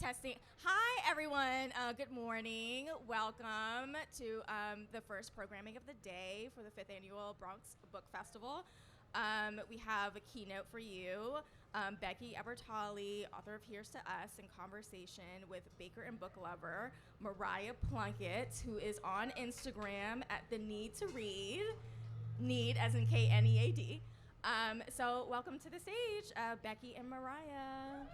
Testing. Hi, everyone. Good morning. Welcome to the first programming of the day for the 5th Annual Bronx Book Festival. We have a keynote for you. Becky Albertalli, author of Here's to Us, in conversation with baker and book lover Mariah Pluckett, who is on Instagram at The Need to Read. Need as in K-N-E-A-D. So welcome to the stage, Becky and Mariah.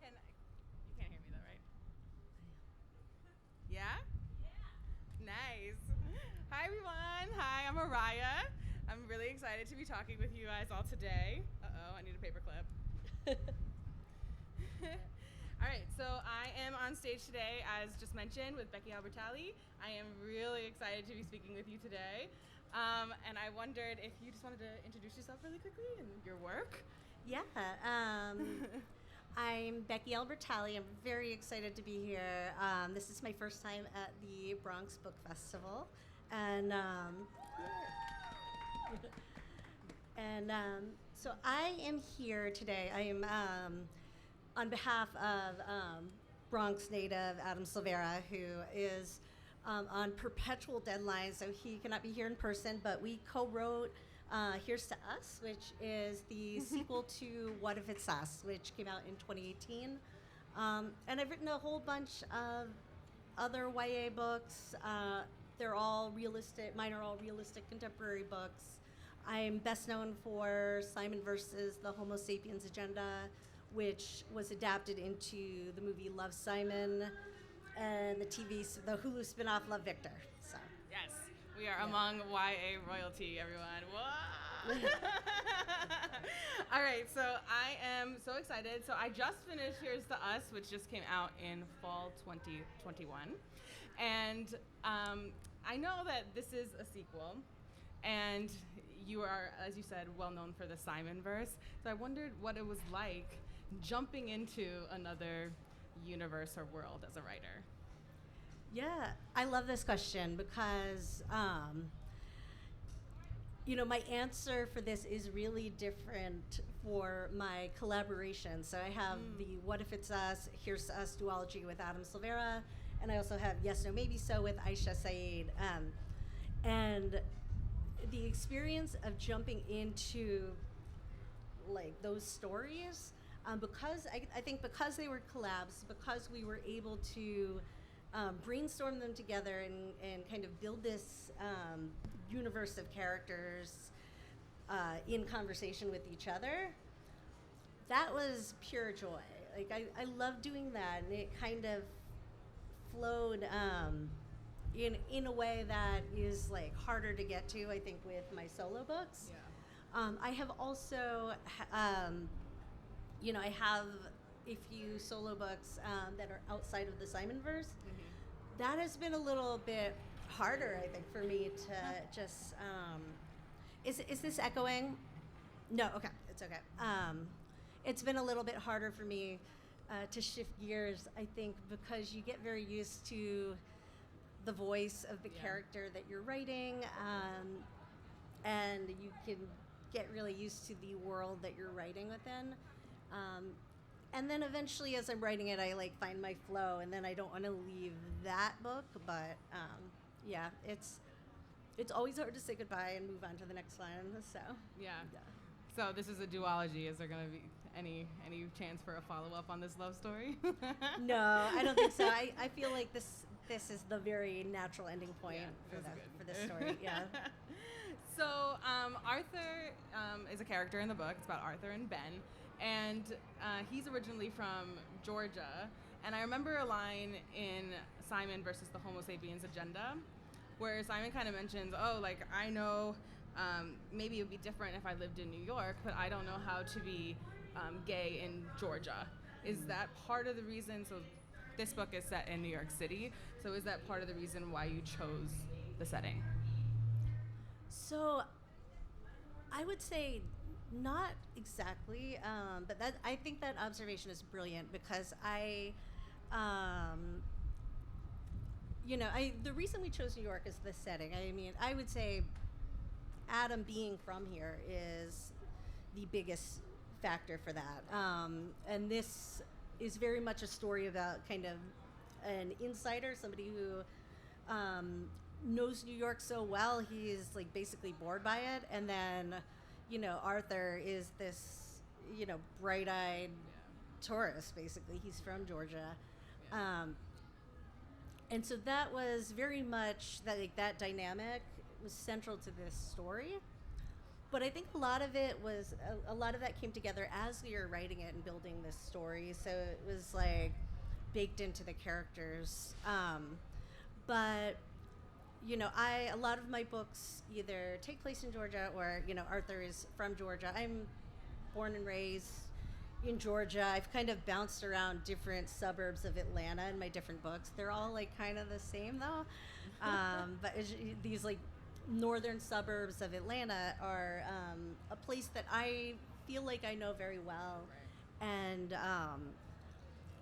You can't hear me though, right? Yeah? Yeah. Nice. Hi, everyone. Hi, I'm Mariah. I'm really excited to be talking with you guys all today. Uh-oh, I need a paperclip. All right, so I am on stage today, as just mentioned, with Becky Albertalli. I am really excited to be speaking with you today. And I wondered if you just wanted to introduce yourself really quickly and your work. Yeah. I'm Becky Albertalli. I'm very excited to be here. This is my first time at the Bronx Book Festival. And so I am here today. I am on behalf of Bronx native Adam Silvera, who is on perpetual deadline, so he cannot be here in person, but we co-wrote Here's to Us, which is the sequel to What If It's Us, which came out in 2018. And I've written a whole bunch of other YA books. They're all realistic, mine are all realistic contemporary books. I'm best known for Simon versus the Homo sapiens agenda, which was adapted into the movie Love, Simon, and the Hulu spinoff Love, Victor. So yes, we are among YA royalty, everyone. Whoa! All right, so I am so excited. So I just finished Here's to Us, which just came out in fall 2021. And I know that this is a sequel, and you are, as you said, well known for the Simon verse. So I wondered what it was like jumping into another universe or world as a writer. Yeah, I love this question because, my answer for this is really different for my collaboration. So I have the What If It's Us, Here's to Us duology with Adam Silvera, and I also have Yes, No, Maybe So with Aisha Saeed. And the experience of jumping into those stories, because I think because they were collabs, because we were able to brainstorm them together and kind of build this universe of characters in conversation with each other, that was pure joy. I love doing that, and it kind of flowed in a way that is harder to get to, I think, with my solo books. Yeah. I have also I have a few solo books that are outside of the Simon verse. Mm-hmm. That has been a little bit harder, I think, for me to just. Is this echoing? No, okay, it's okay. It's been a little bit harder for me to shift gears, I think, because you get very used to the voice of the character that you're writing, and you can get really used to the world that you're writing within. And then eventually, as I'm writing it, I find my flow, and then I don't want to leave that book. But it's always hard to say goodbye and move on to the next one. So yeah. So this is a duology. Is there going to be any chance for a follow-up on this love story? No, I don't think so. I feel like this is the very natural ending point for this story. Yeah. So Arthur is a character in the book. It's about Arthur and Ben. And he's originally from Georgia. And I remember a line in Simon versus the Homo sapiens agenda where Simon kind of mentions, I know maybe it would be different if I lived in New York, but I don't know how to be gay in Georgia. Is that part of the reason? So this book is set in New York City. So is that part of the reason why you chose the setting? So I would say not exactly, but I think that observation is brilliant because um, the reason we chose New York is the setting. I mean, I would say Adam being from here is the biggest factor for that. And this is very much a story about kind of an insider, somebody who knows New York so well, he's like basically bored by it. And then, Arthur is this, bright-eyed tourist, basically. He's from Georgia. And so that was very much that dynamic was central to this story. But I think a lot of that came together as we were writing it and building this story. So it was like baked into the characters. But a lot of my books either take place in Georgia or Arthur is from Georgia. I'm born and raised in Georgia. I've kind of bounced around different suburbs of Atlanta in my different books. They're all like kind of the same though. But these like northern suburbs of Atlanta are a place that I feel like I know very well. Right. And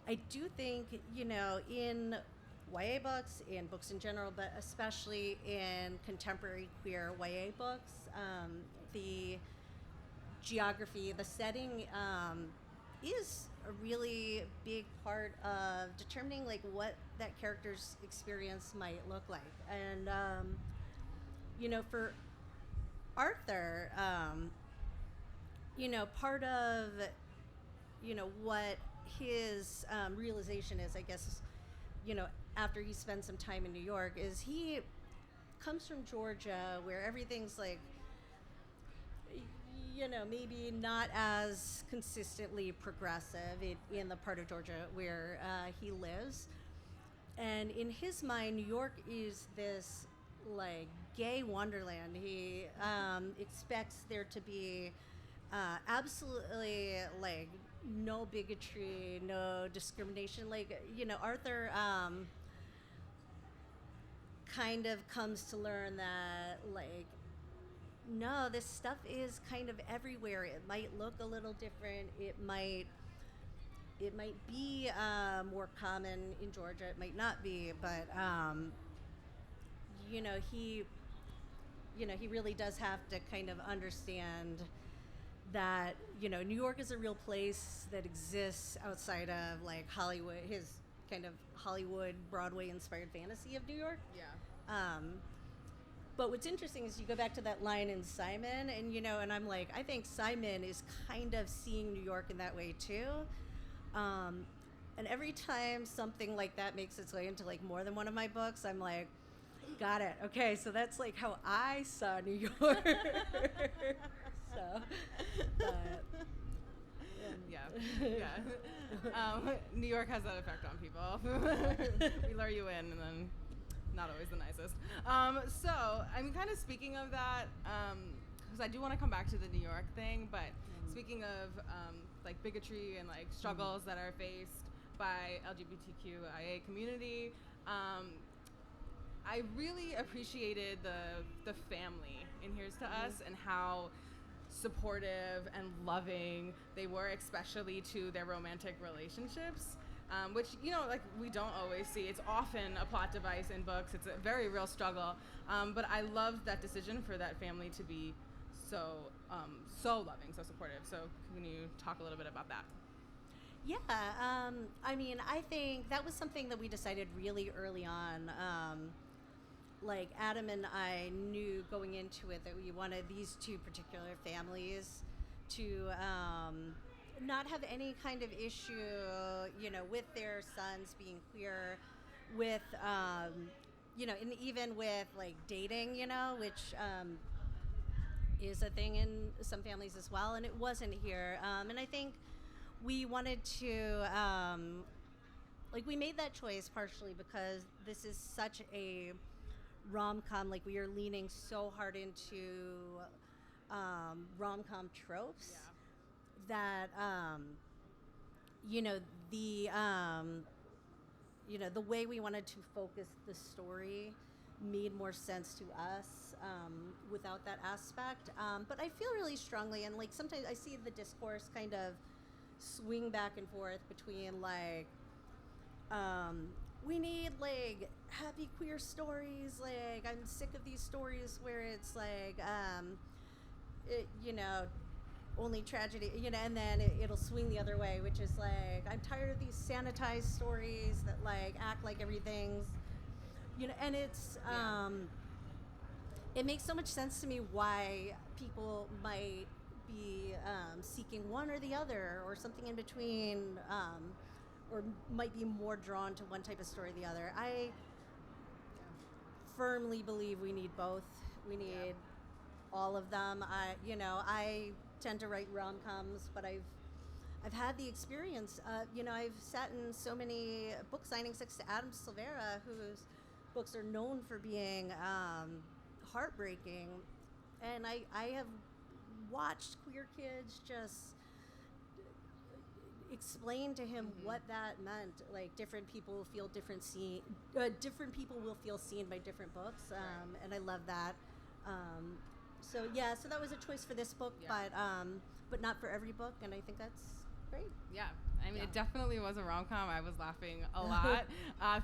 I do think, in YA books, in books in general, but especially in contemporary queer YA books, the geography, the setting is a really big part of determining like what that character's experience might look like. And for Arthur, part of what his realization is, I guess, after he spends some time in New York, is he comes from Georgia where everything's like, maybe not as consistently progressive in the part of Georgia where he lives. And in his mind, New York is this like gay wonderland. He expects there to be absolutely like no bigotry, no discrimination. Like, Arthur kind of comes to learn that like, no, this stuff is kind of everywhere. It might look a little different. It might be more common in Georgia. It might not be, but he really does have to kind of understand that New York is a real place that exists outside of like Hollywood, his kind of Hollywood Broadway inspired fantasy of New York. Yeah. But what's interesting is you go back to that line in Simon, and and I'm like, I think Simon is kind of seeing New York in that way too. And every time something like that makes its way into like more than one of my books, I'm like, got it. Okay, so that's like how I saw New York. So, but, New York has that effect on people. We lure you in, and then not always the nicest. So, I mean, kind of speaking of that, because I do want to come back to the New York thing, but speaking of like bigotry and like struggles that are faced by LGBTQIA community, I really appreciated the family in Here's to Us and how supportive and loving they were, especially to their romantic relationships, which like we don't always see. It's often a plot device in books. It's a very real struggle, but I loved that decision for that family to be so loving, so supportive. So can you talk a little bit about that? Yeah, I mean, I think that was something that we decided really early on. Like Adam and I knew going into it that we wanted these two particular families to not have any kind of issue, with their sons being queer, with, and even with like dating, which is a thing in some families as well, and it wasn't here. And I think we wanted to, we made that choice partially because this is such a rom-com, like we are leaning so hard into rom-com tropes that the way we wanted to focus the story made more sense to us. without that aspect. But I feel really strongly, and like sometimes I see the discourse kind of swing back and forth between like we need like happy queer stories. Like I'm sick of these stories where it's like only tragedy, and then it'll swing the other way, which is like I'm tired of these sanitized stories that like act like everything's, and it's it makes so much sense to me why people might be seeking one or the other or something in between, or might be more drawn to one type of story or the other. I firmly believe we need both. We need all of them. I tend to write rom-coms, but I've had the experience. I've sat in so many book signings next to Adam Silvera, whose books are known for being heartbreaking, and I have watched queer kids just explain to him what that meant. Like different people feel different people will feel seen by different books, and I love that. So that was a choice for this book, but not for every book, and I think that's great. Yeah, I mean, it definitely was a rom-com. I was laughing a lot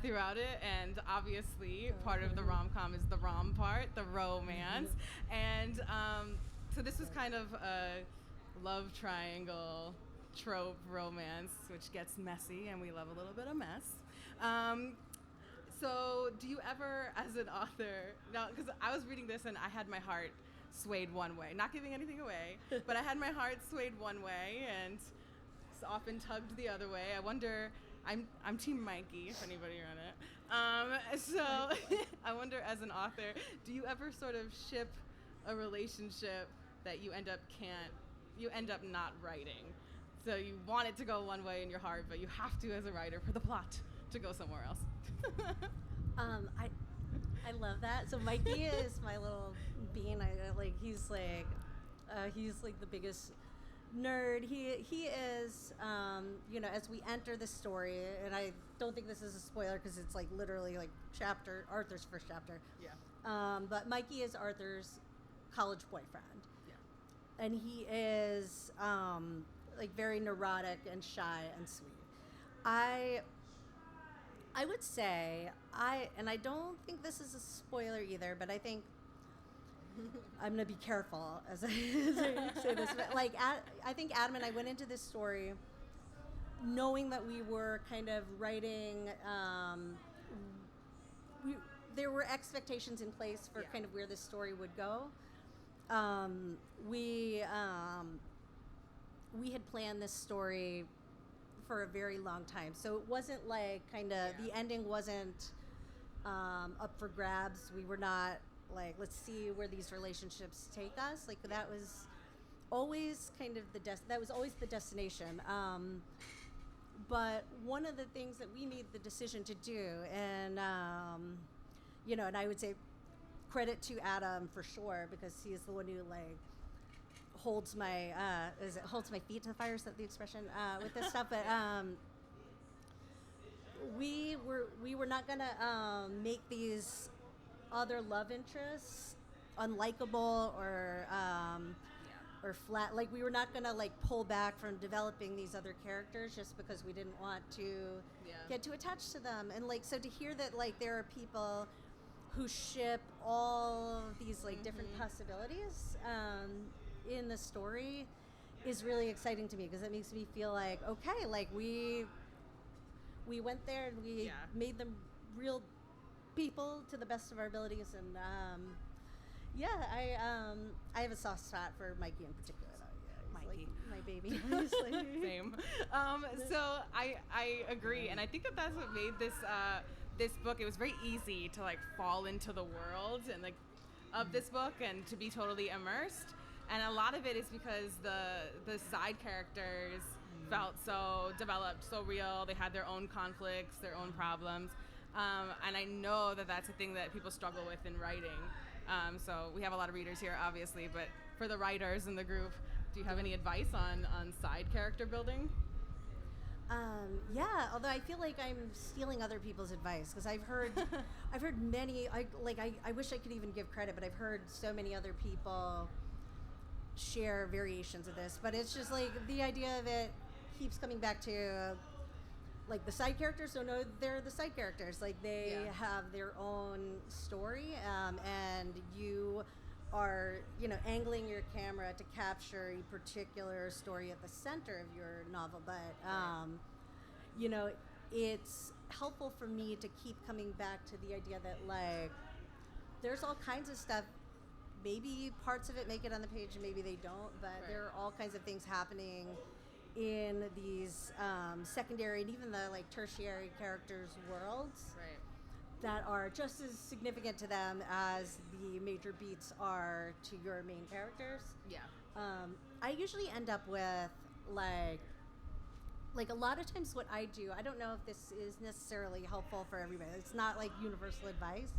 throughout it, and obviously part of the rom-com is the rom part, the romance, and so this was kind of a love triangle trope romance, which gets messy, and we love a little bit of mess. So do you ever, as an author, now, because I was reading this and I had my heart swayed one way, not giving anything away, but I had my heart swayed one way and often tugged the other way. I wonder, I'm Team Mikey, if anybody on it. So I wonder, as an author, do you ever sort of ship a relationship that you end up not writing? So you want it to go one way in your heart, but you have to, as a writer, for the plot to go somewhere else. I love that. So Mikey is my little bean. He's like the biggest nerd. He is, as we enter the story, and I don't think this is a spoiler because it's like literally like Arthur's first chapter. Yeah. But Mikey is Arthur's college boyfriend. Yeah. And he is very neurotic and shy and sweet. I would say and I don't think this is a spoiler either, but I think I'm gonna be careful as I say this. But I think Adam and I went into this story knowing that we were kind of writing. There were expectations in place for kind of where this story would go. We had planned this story for a very long time, so it wasn't like the ending wasn't up for grabs. We were not like, let's see where these relationships take us. Like that was always kind of that was always the destination. But one of the things that we made the decision to do, and and I would say credit to Adam for sure, because he is the one who holds my feet to the fire, is that the expression, with this stuff. But we were not gonna make these other love interests unlikable or flat. Like we were not gonna pull back from developing these other characters just because we didn't want to get too attached to them. And so to hear that there are people who ship all these different possibilities in the story is really exciting to me, because it makes me feel like, okay, we went there and we made them real people to the best of our abilities. And I have a soft spot for Mikey in particular, though. He's Mikey, my baby. Same. So I agree, and I think that's what made this book. It was very easy to fall into the world and of this book and to be totally immersed. And a lot of it is because the side characters felt so developed, so real. They had their own conflicts, their own problems. And I know that that's a thing that people struggle with in writing. So we have a lot of readers here, obviously, but for the writers in the group, do you have any advice on side character building? Yeah, although I feel like I'm stealing other people's advice because I've heard many. I wish I could even give credit, but I've heard so many other people share variations of this. But it's just like the idea of it keeps coming back to like the side characters don't know they're the side characters. Like they have their own story, and you are, angling your camera to capture a particular story at the center of your novel. But, it's helpful for me to keep coming back to the idea that, like, there's all kinds of stuff. Maybe parts of it make it on the page and maybe they don't, but there are all kinds of things happening in these secondary and even the, like, tertiary characters' worlds. Right. That are just as significant to them as the major beats are to your main characters. Yeah. I usually end up with like a lot of times what I do, I don't know if this is necessarily helpful for everybody. It's not like universal advice.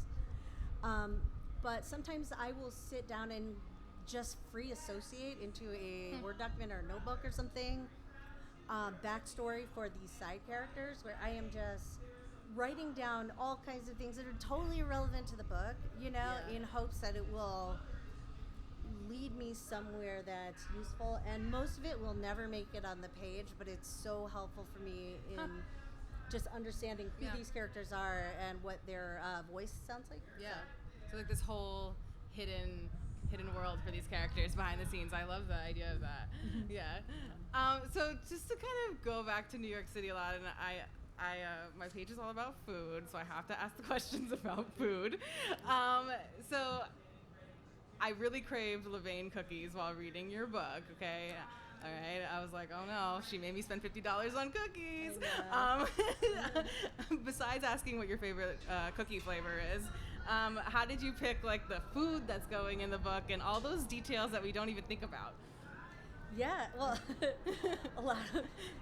But sometimes I will sit down and just free associate into a Word document or a notebook or something, backstory for these side characters where I am just writing down all kinds of things that are totally irrelevant to the book, in hopes that it will lead me somewhere that's useful. And most of it will never make it on the page, but it's so helpful for me in just understanding who these characters are and what their voice sounds like. Yeah. So like this whole hidden world for these characters behind the scenes. I love the idea of that. Yeah. So just to kind of go back to New York City a lot, and my page is all about food, so I have to ask the questions about food. So I really craved Levain cookies while reading your book, okay? All right, I was like, oh no, she made me spend $50 on cookies. Besides asking what your favorite cookie flavor is, how did you pick like the food that's going in the book and all those details that we don't even think about? Yeah, well,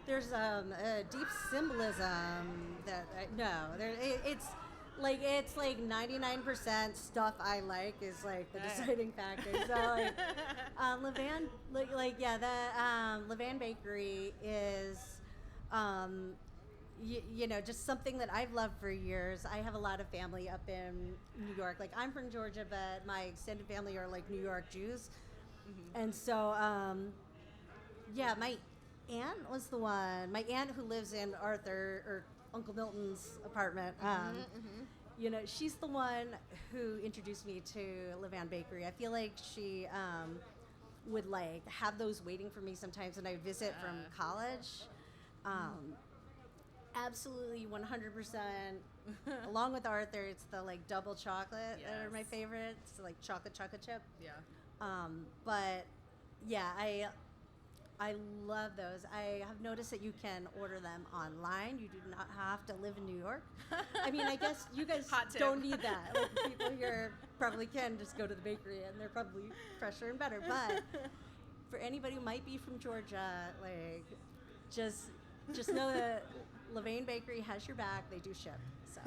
there's a deep symbolism that it's like 99% stuff I like is like the deciding factor. So like Levain, Levain Bakery is just something that I've loved for years. I have a lot of family up in New York. Like I'm from Georgia, but my extended family are like New York Jews, and so. My aunt was the one. My aunt who lives in Arthur or Uncle Milton's apartment. She's the one who introduced me to Levain Bakery. I feel like she would like have those waiting for me sometimes when I visit from college. Absolutely 100%. Along with Arthur, it's the like double chocolate that are my favorites. So, like chocolate chip. Yeah. But yeah, I love those. I have noticed that you can order them online. You do not have to live in New York. I mean, I guess you guys don't need that. Like, people here probably can just go to the bakery and they're probably fresher and better. But for anybody who might be from Georgia, like, just know that Levain Bakery has your back. They do ship. So.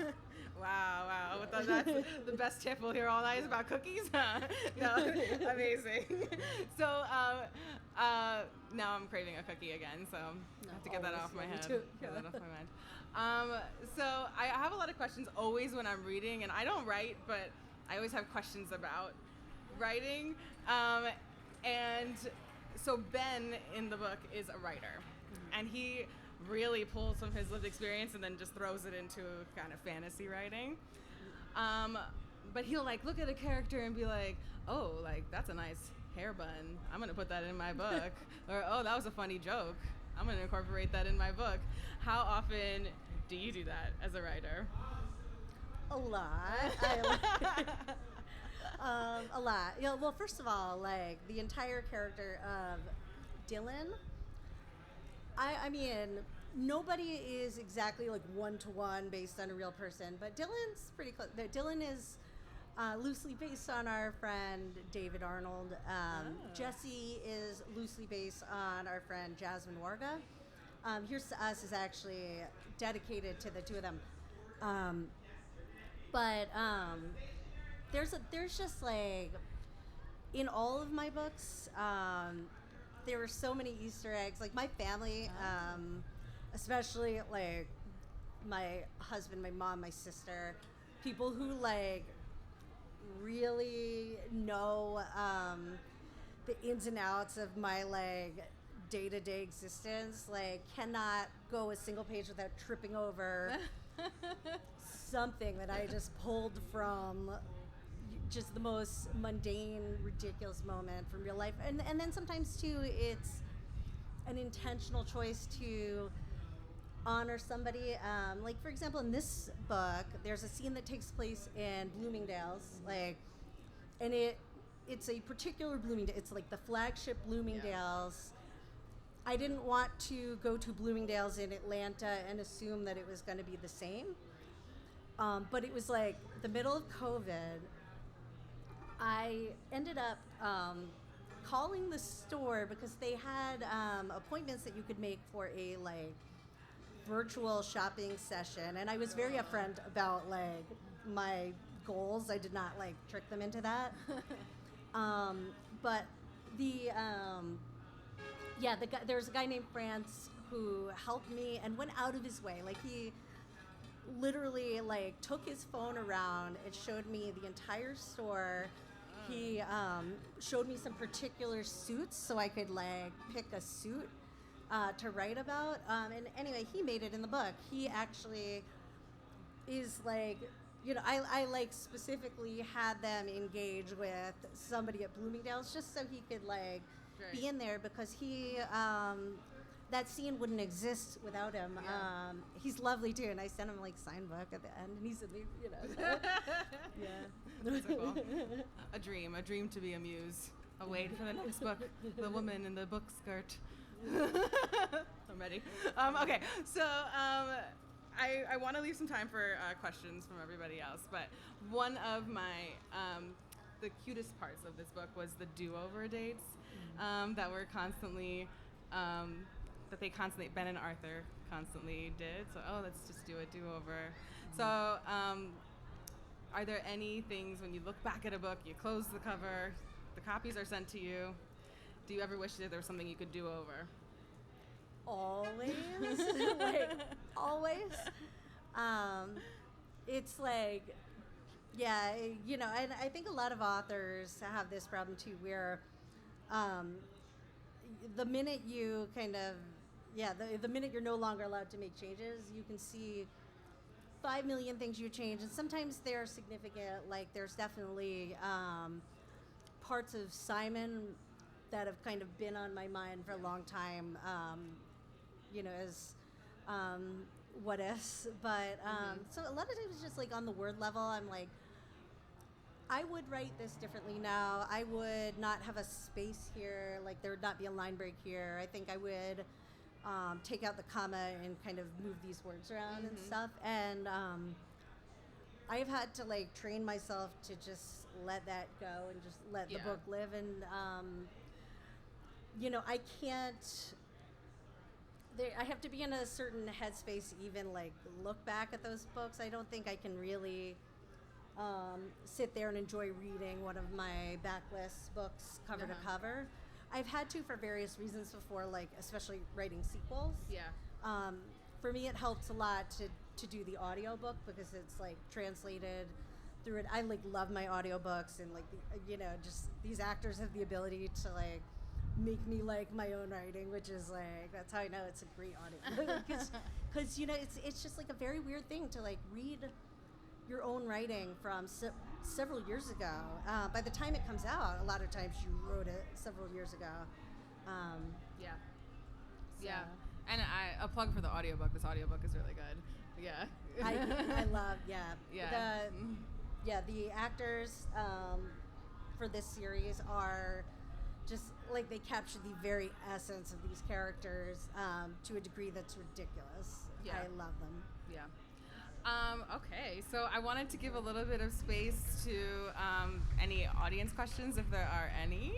Wow. That's the best tip we'll hear all night is about cookies. No, amazing. So now I'm craving a cookie again, so I have to get that off my head. Get that off my mind. So I have a lot of questions always when I'm reading, and I don't write, but I always have questions about writing. And so Ben in the book is a writer, and he really pulls from his lived experience and then just throws it into kind of fantasy writing. But he'll like look at a character and be like, oh, like that's a nice hair bun. I'm gonna put that in my book. Or, oh, that was a funny joke. I'm gonna incorporate that in my book. How often do you do that as a writer? A lot. A lot. Well, first of all, like the entire character of Dylan, I mean, nobody is exactly like one-to-one based on a real person, but Dylan's pretty close. Dylan is loosely based on our friend David Arnold. Jesse is loosely based on our friend Jasmine Warga. Here's to Us is actually dedicated to the two of them. But there's just like, in all of my books, there were so many Easter eggs. Like my family, especially like my husband, my mom, my sister, people who like really know the ins and outs of my like day-to-day existence, like cannot go a single page without tripping over something that I just pulled from just the most mundane, ridiculous moment from real life. And then sometimes too, it's an intentional choice to honor somebody. Like for example, in this book, there's a scene that takes place in Bloomingdale's, like, and it's a particular Bloomingdale. It's like the flagship Bloomingdale's. I didn't want to go to Bloomingdale's in Atlanta and assume that it was going to be the same. But it was like the middle of COVID. I ended up calling the store because they had appointments that you could make for a like virtual shopping session, and I was very upfront about like my goals. I did not like trick them into that. But the guy, there's a guy named France who helped me and went out of his way. Like he literally like took his phone around and showed me the entire store. He showed me some particular suits so I could like pick a suit to write about. And anyway, he made it in the book. He actually is like, you know, I like specifically had them engage with somebody at Bloomingdale's just so he could like be in there, because he that scene wouldn't exist without him. Yeah. He's lovely too, and I sent him like signed book at the end, and he's in the, you know. So, yeah. That's so cool. A dream to be a muse. A wait for the next book, The Woman in the Book Skirt. I'm ready. Okay, so I want to leave some time for questions from everybody else, but one of my the cutest parts of this book was the do-over dates that were constantly that they constantly, Ben and Arthur constantly did. So let's just do a do-over. So are there any things when you look back at a book, you close the cover, the copies are sent to you, do you ever wish that there was something you could do over? Always. Like, always. It's like, yeah, you know, and I think a lot of authors have this problem too, where the minute you kind of, the minute you're no longer allowed to make changes, you can see 5 million things you change, and sometimes they're significant. Like there's definitely parts of Simon that have kind of been on my mind for a long time, you know, as what ifs. But so a lot of times just like on the word level, I'm like, I would write this differently now. I would not have a space here, like there would not be a line break here. I think I would take out the comma and kind of move these words around and stuff. And I've had to like train myself to just let that go and just let the book live. And you know, I can't. I have to be in a certain headspace to even like look back at those books. I don't think I can really sit there and enjoy reading one of my backlist books cover to cover. I've had to for various reasons before, like especially writing sequels. Yeah. For me, it helps a lot to do the audiobook because it's like translated through it. I like love my audiobooks, and like you know, just these actors have the ability to like make me like my own writing, which is like, that's how I know it's a great audiobook. Because you know, it's just like a very weird thing to like read your own writing from several years ago. By the time it comes out, a lot of times you wrote it several years ago. Yeah. And a plug for the audiobook. This audiobook is really good. Yeah. I love, the actors for this series are just like, they capture the very essence of these characters to a degree that's ridiculous. Yeah. I love them. Yeah. Okay, so I wanted to give a little bit of space to any audience questions, if there are any.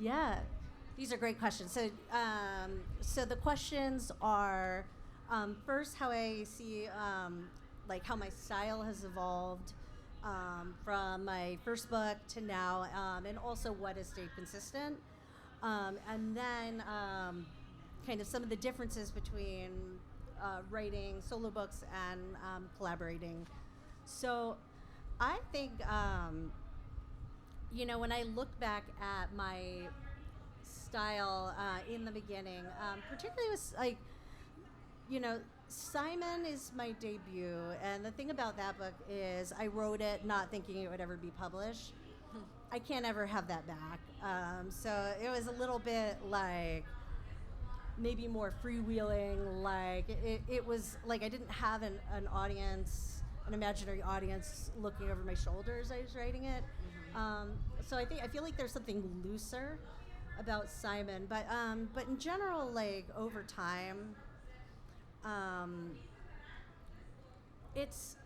Yeah, these are great questions. So the questions are first how I see like how my style has evolved from my first book to now, and also what has stayed consistent, and then kind of some of the differences between writing solo books and collaborating. So I think when I look back at my style in the beginning, particularly with Simon is my debut, and the thing about that book is I wrote it not thinking it would ever be published. I can't ever have that back. So it was a little bit like maybe more freewheeling, like it was like I didn't have an audience, an imaginary audience looking over my shoulder as I was writing it. So I feel like there's something looser about Simon, but in general, like over time, it's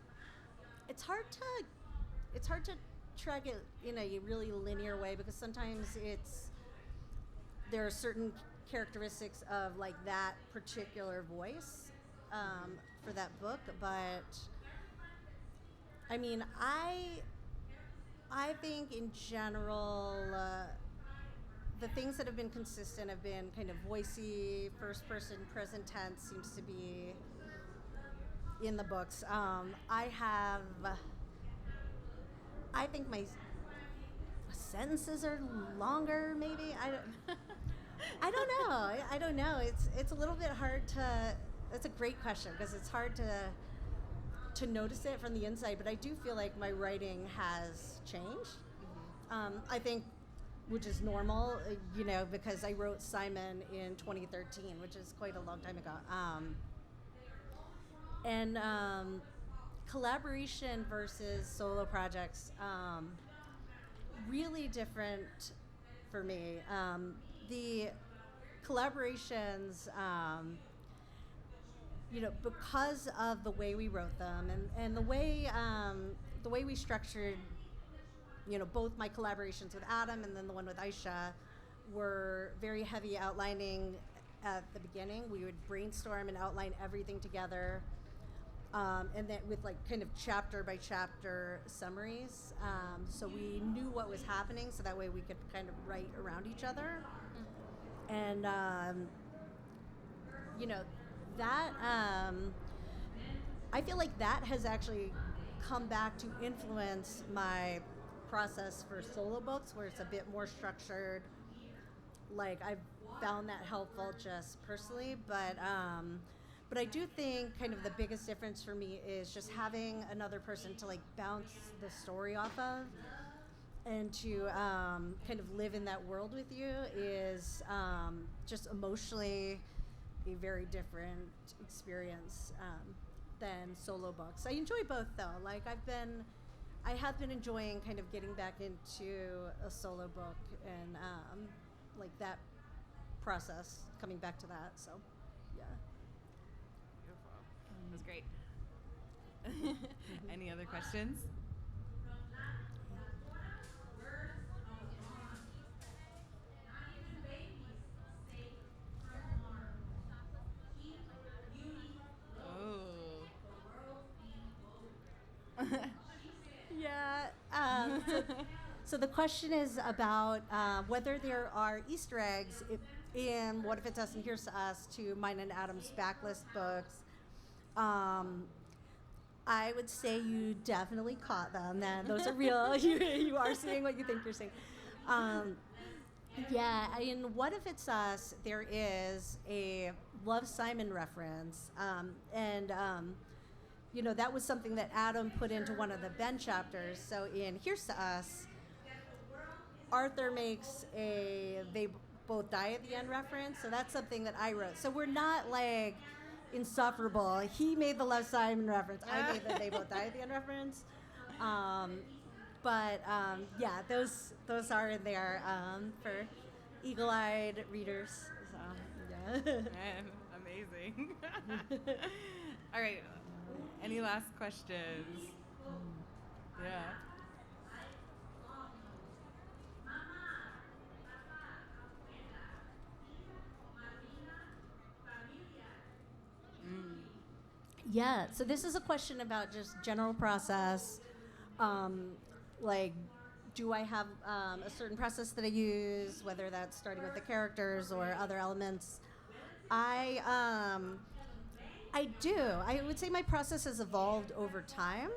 hard to track it in a really linear way, because sometimes there are certain characteristics of like that particular voice for that book, but I mean I think in general the things that have been consistent have been kind of voicey, first person, present tense seems to be in the books. I think my sentences are longer, maybe. I don't know. I don't know. It's a little bit hard to. That's a great question, because it's hard to notice it from the inside. But I do feel like my writing has changed. I think, which is normal, because I wrote Simon in 2013, which is quite a long time ago. And collaboration versus solo projects, really different for me. The collaborations, because of the way we wrote them and the way we structured, both my collaborations with Adam and then the one with Aisha were very heavy outlining at the beginning. We would brainstorm and outline everything together, and then with like kind of chapter by chapter summaries, so we knew what was happening, so that way we could kind of write around each other. And that I feel like that has actually come back to influence my process for solo books, where it's a bit more structured. Like I've found that helpful just personally, but I do think kind of the biggest difference for me is just having another person to like bounce the story off of, and to kind of live in that world with you is just emotionally a very different experience than solo books. I enjoy both though. Like I have been enjoying kind of getting back into a solo book and like that process, coming back to that. So, yeah. Beautiful. That was great. Any other questions? Yeah. So the question is about whether there are Easter eggs in What If It's Us and Here's to Us to mine and Adam's backlist books. I would say you definitely caught them. Then those are real. You are seeing what you think you're seeing. Yeah, in What If It's Us, there is a Love Simon reference, and that was something that Adam put into one of the Ben chapters. So in Here's to Us, Arthur makes a "they both die at the end" reference. So that's something that I wrote. So we're not like insufferable. He made the Love Simon reference. I made the "they both die at the end" reference. Yeah, those are in there for eagle-eyed readers. So, yeah. Man, amazing. All right. Any last questions? Yeah. Yeah, so this is a question about just general process. Like, do I have a certain process that I use, whether that's starting with the characters or other elements? I do. I would say my process has evolved over time.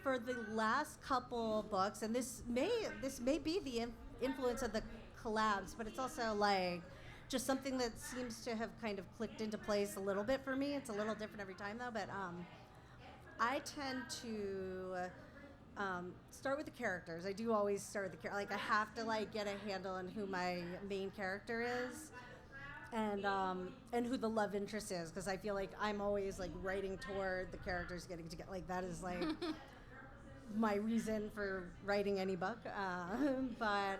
For the last couple books, and this may be the influence of the collabs, but it's also like just something that seems to have kind of clicked into place a little bit for me. It's a little different every time though, but I tend to start with the characters. I do always start with the character. Like I have to like get a handle on who my main character is, and who the love interest is, because I feel like I'm always like writing toward the characters getting together. Like that is like my reason for writing any book. But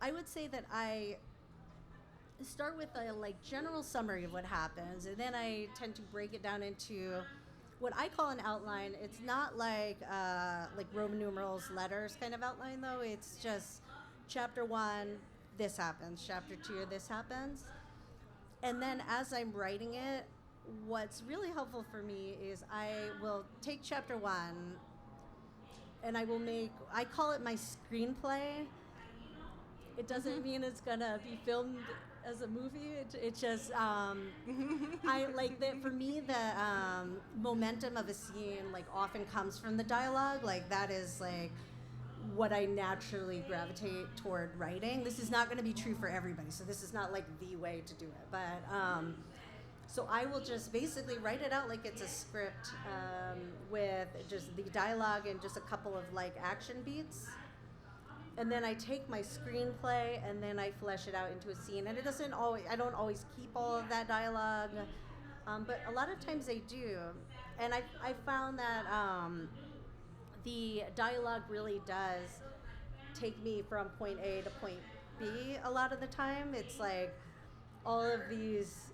I would say that I start with a like general summary of what happens, and then I tend to break it down into what I call an outline. It's not like Roman numerals, letters kind of outline though. It's just chapter 1, this happens. Chapter 2, this happens. And then as I'm writing it, what's really helpful for me is I will take chapter 1 and I call it my screenplay. It doesn't mean it's gonna be filmed as a movie. It just, I like that. For me, the momentum of a scene like often comes from the dialogue. Like that is like what I naturally gravitate toward writing. This is not going to be true for everybody, so this is not like the way to do it. But so I will just basically write it out like it's a script with just the dialogue and just a couple of like action beats. And then I take my screenplay and then I flesh it out into a scene. And I don't always keep all of that dialogue, but a lot of times I do. And I found that the dialogue really does take me from point A to point B a lot of the time. It's like all of these,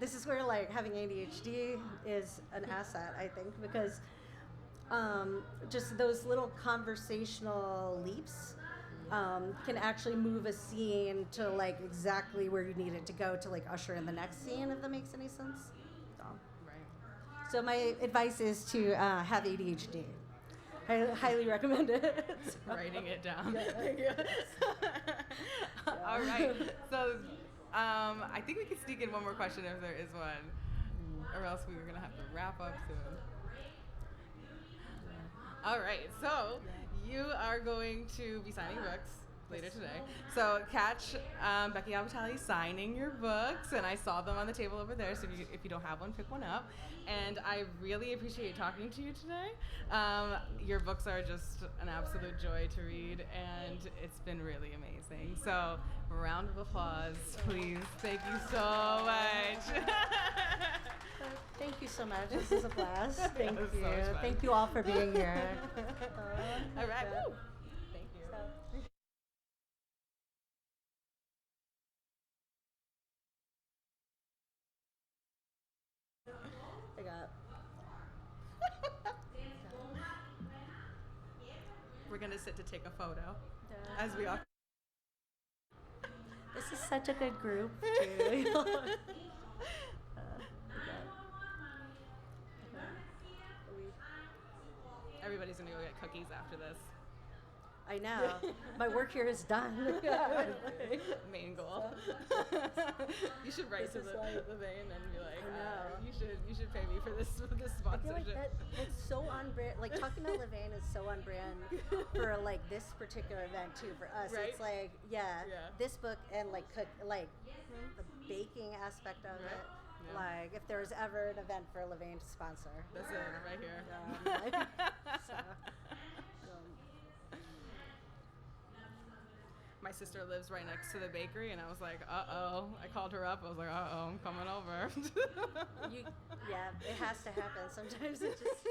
this is where like having ADHD is an asset, I think, because just those little conversational leaps can actually move a scene to like exactly where you need it to go to like usher in the next scene, if that makes any sense. Right. So my advice is to have ADHD. I highly recommend it. Writing it down. Yeah. All right. So I think we can sneak in one more question if there is one, or else we were going to have to wrap up soon. All right, so you are going to be signing books later today. So catch Becky Albertalli signing your books, and I saw them on the table over there, so if you don't have one, pick one up. And I really appreciate talking to you today. Your books are just an absolute joy to read, and it's been really amazing. So round of applause, please. Thank you so much. Thank you so much. This is a blast. Thank you. So Thank you all for being here. All right. Woo. Thank you. I got. We're gonna sit to take a photo as we all. This is such a good group, too. Everybody's gonna go get cookies after this. I know. My work here is done. Main goal. You should write to the vein and be like, I know. You should pay me for this I feel sponsorship. like that's so on brand. Like talking about Levain is so on brand for like this particular event too. For us, Right? it's like this book and like the baking aspect of it. Yeah. Like if there's ever an event for Levain to sponsor, That's it, right here. so, My sister lives right next to the bakery, and I was like, uh-oh. I called her up. I was like, uh-oh, I'm coming over. it has to happen. Sometimes it just.